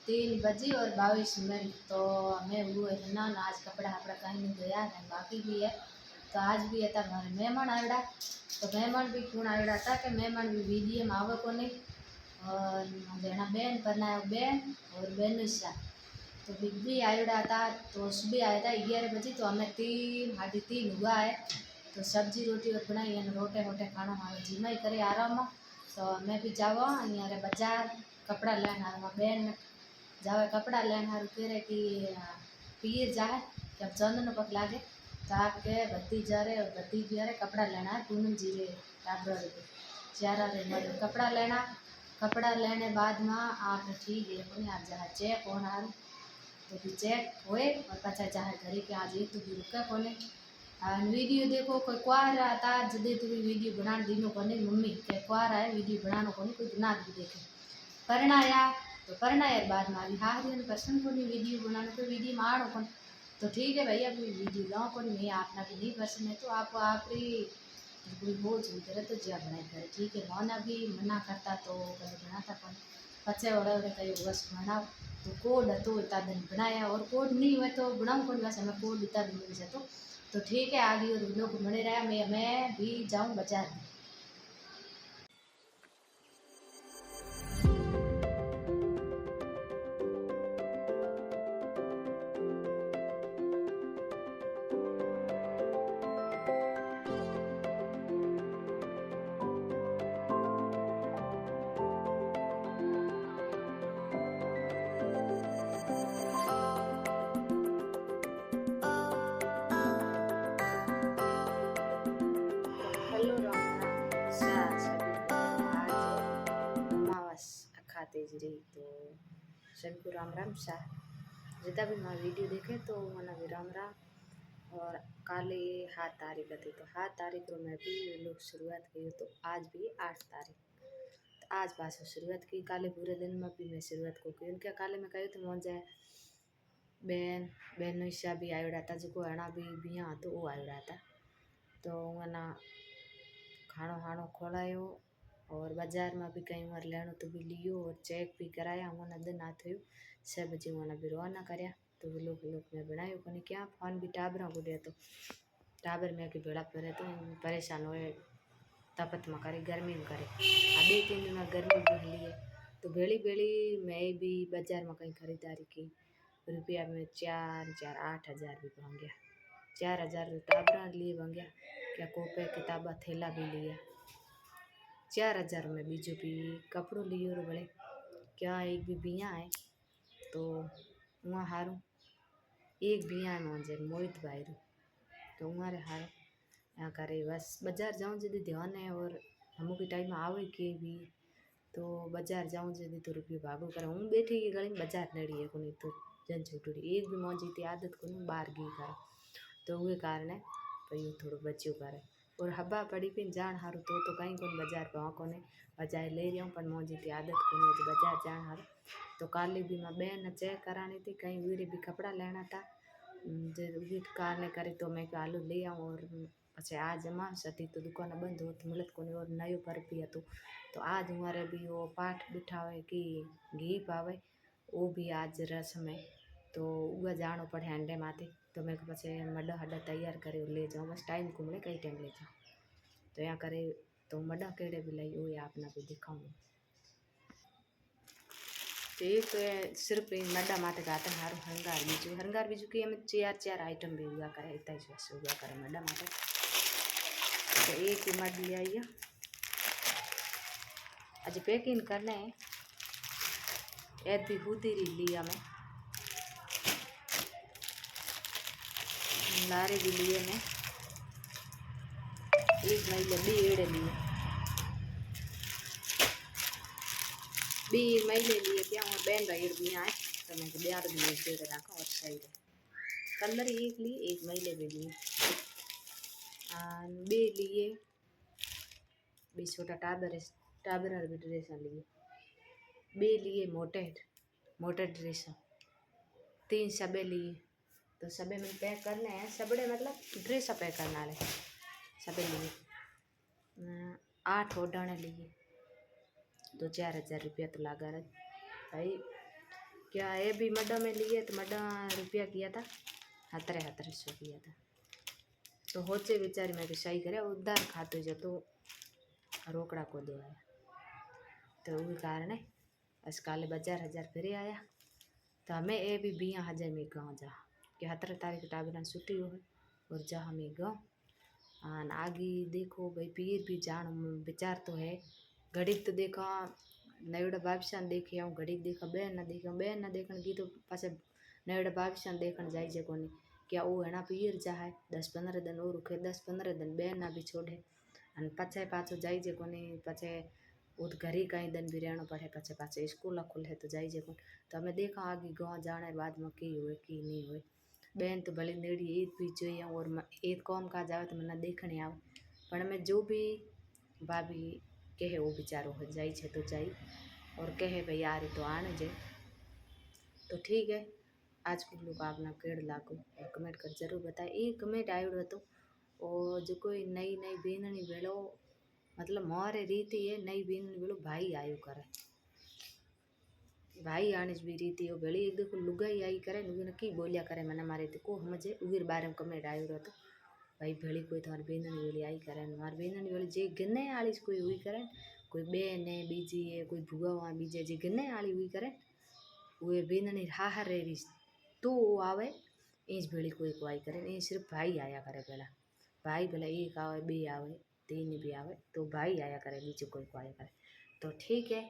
3 बजी और 22 मिनट। तो हमें वो है ना आज कपड़ा अपना कहीं नहीं धोया है, बाकी भी है। तो आज भी है हमारे मेहमान आवेड़ा। तो मेहमान भी कौन आवेड़ा था कि मेहमान भी वीडियो में आवे को नहीं। और जना बेन बनाया बेन और बेनुषा तो बिग भी आवेड़ा था। तो सुबह आया था 11 बजे। तो हमें 3 साढ़े 3 हुआ है। तो सब्जी रोटी और बनाई है, रोटे वोटे खाना मारो जीमा ही करे आराम में। तो मैं भी जावा अँ बाजार कपड़ा लेने हार बेन जावे कपड़ा लेने हारू कह रहे कि पीर जाए कि अब चंदन पक लागे। तो आपके भतीज जा रहे और भतीज जा रहे कपड़ा लेना है पूनम जी रे टाबर रे चारा रे मरे कपड़ा लेने बाद में आप ठीक है कोनी आप जहाँ चेक होना हारू। तो भी चेक होए और पचा चाहे घरे के आज तो भी रुका कोने। वीडियो देखो कोई क्वार आता जदे तो वीडियो बना दीनो कोने मम्मी के क्वार है वीडियो बनानो कोने कोई ना भी देखे परणाया। तो परणाया बाद में हारियन पर्सन को वीडियो बनाने को वीडियो में आड़ो कौन। तो ठीक है भैया अभी वीडियो लाओ कौन मैं आपना भी नहीं पर्सन है। तो आप कोई हो चुकी करे तो ज्या बनाई करे ठीक है। मौना भी मना करता तो कभी बनाता कौन पचे वड़े कई बस बनाओ। तो कोड तो इतना दिन बनाया और कोड नहीं हुए तो बनाऊँ कौन वैसे मैं कोड इतना दिन नहीं से। तो ठीक है आगे और लोग बने रहा मैं भी जाऊँ बाजार में। हेलो राम राम सभी आज अमावस खाते जी रही। तो सभी को राम राम शाह जितना भी हमारा वीडियो देखे तो मना भी राम राम। और काले 7 तारीख थी तो 7 तारीख को मैं भी लोग शुरुआत की। तो आज भी 8 तारीख तो आज पास शुरुआत की काले पूरे दिन में भी मैं शुरुआत को की उनके काले में कही तो मन जाए बेन बेन ईशा भी आयोड़ा था जो अणा भी बिया तो वो आयोड़ा था। तो मना खाणो हाणो खोलायो और बाजार में भी कई बार लेनो तो भी लियो और चेक भी कराया मैंने दिन आ थो 6 बजे मैंने भी रवाना कराया। तो वो लोग मैं बनायो कोनी क्या फोन भी टाबरा को दे तो टाबर में कि भेड़ा पड़े तो परेशान होए तपत में करे गर्मी में करे आ 2-3 दिन में गर्मी भी लिए। तो भेड़ी भेड़ी मैं भी बाजार में कहीं खरीदारी की रुपया में 4-8 हज़ार भी बन गया। 4 हज़ार टाबरा लिए बन गया क्या कोपे किताबा थैला भी लिया 4 हज़ार में बीजू भी कपड़ों लियो रो बड़े क्या एक भी बिया है। तो वहाँ हारू एक बिया है मुझे मोहित भाई रो तो हमारे हार यहाँ करे बस बाजार जाऊँ जल्दी ध्यान है और हम के टाइम आवे के भी। तो बाजार जाऊँ जल्दी तो रुपये भागो कर हूँ बैठी की गली बाजार लड़ी है को नहीं तो जन छुटूड़ी एक भी मौजी थी आदत को नहीं बाहर गई कर। तो वे कारण है भाई थोड़ा बच्चों करे और हब्बा पड़ी पिन जान हारू तो कहीं कौन बाजार पवा को बाजार ले रही हूँ पर मौजी थी आदत को नहीं बाजार जान हारू। तो काली भी मैं बहन चेक करानी थी कहीं वीरे भी कपड़ा लेना था जो कारण करे तो मैं आलू ले आऊँ और पचे आज अमावस थी तो दुकान बंद हो तो मिलत को और नयो पर्व भी હતો। तो आज हमारे भी वो पाठ बिठावे कि घी पावे वो भी आज रस्म है। तो वह जानो पड़े अंडे माथे तो मैं पचे मड्डा हड्डा तैयार करे ले जाऊँ बस टाइम को मिले कई टाइम ले जाऊँ। तो यहाँ करे तो मड्डा केड़े भी लाई वो आपना भी दिखाऊँ। तो एक तो ये सिर्फ मड्डा माथे गाते हारू हंगार बीजू की हमें 4 आइटम भी हुआ करे इतना ही हुआ करे मड्डा माथे। तो एक ही मड लिया ये आज पैकिंग करने ऐसी हुदीरी लिया मैं लारे भी लिए मैं एक महीने बी एड़े लिए बी महीने लिए क्या और बैन भाई भी आए तो मैं ब्यार भी जोड़े रखा और सही रहे कलर एक लिए एक महीने भी लिए बे लिए बे छोटा टाबर भी ड्रेस लिए बे लिए मोटे ड्रेस 3 सबे लिए। तो सबे में पैक करने हैं सबड़े मतलब ड्रेस पैक करना है सबे लिए 8 ओढ़ने लिए तो 4 हज़ार रुपया तो लगा रहे भाई क्या ये भी मड्डा में लिए तो मड्डा रुपया किया था 1700 किया था। तो होचे बेचारी मैं सही करे उधार खाते जो तो रोकड़ा को देवाया तो वही कारण है बस काले 1000 फिर आया तो हमें ये भी 20,000 में गाँव जा कि 17 तारीख टाबरा छुट्टी हो और जा हमें गाँव आन आगे देखो भाई पीर भी जान विचार तो है घड़ी तो देखा नवड़ा बादशाह ने देखे आऊँ घड़ी देखा बहन ना देखने की तो पास नवड़ा बादशाह ने देखने जाई जे कोनी क्या वो है ना पीर जा है 10-15 दिन और रुके 10-15 दिन बहन ना भी छोड़े अने पछे पाछो जाई जे कोनी पछे वो तो घर ही कई दिन भी रहना पड़े पछे पाछे स्कूल खुले तो जाई जे कोन तो हमें देखा आगे गाँव जाने बाद में की हुए की नहीं हुए बहन तो भले नेड़ी ईद भी જોઈએ और ईद कौम काज आवे तो मैंने देखने आवे पर मैं जो भी भाभी कहे वो बेचारो हो जाई छे तो जाई और कहे भाई यार तो आने जे तो ठीक है आज को लोग आपना केड़ लागो और कमेंट कर जरूर बताए ये कमेंट आयो तो और जो कोई नई नई बीननी भेड़ो मतलब मोरे रीति है नई बीननी भेड़ो भाई आयो करे भाई आने भी रीति हो भेड़ी एक देखो लुगाई आई करे नुगे की बोलिया करे मैंने मारे तो को समझे उगिर बारे में कमेंट आयो रहतो भाई भेड़ी कोई तुम्हारी बेननी वेली आई करे मारी बेननी वेली जे गन्ने आली कोई हुई करे कोई बेन है बीजी है कोई भुगावा बीजे जे गन्ने आली हुई करे वे बेननी हाहा रेरी तो आवे इंच भेड़ी कोई को आई करे ये सिर्फ भाई आया करे पहला भाई भला एक आवे बे आवे तीन भी आवे तो भाई आया करे बीजो कोई को आया करे तो ठीक है।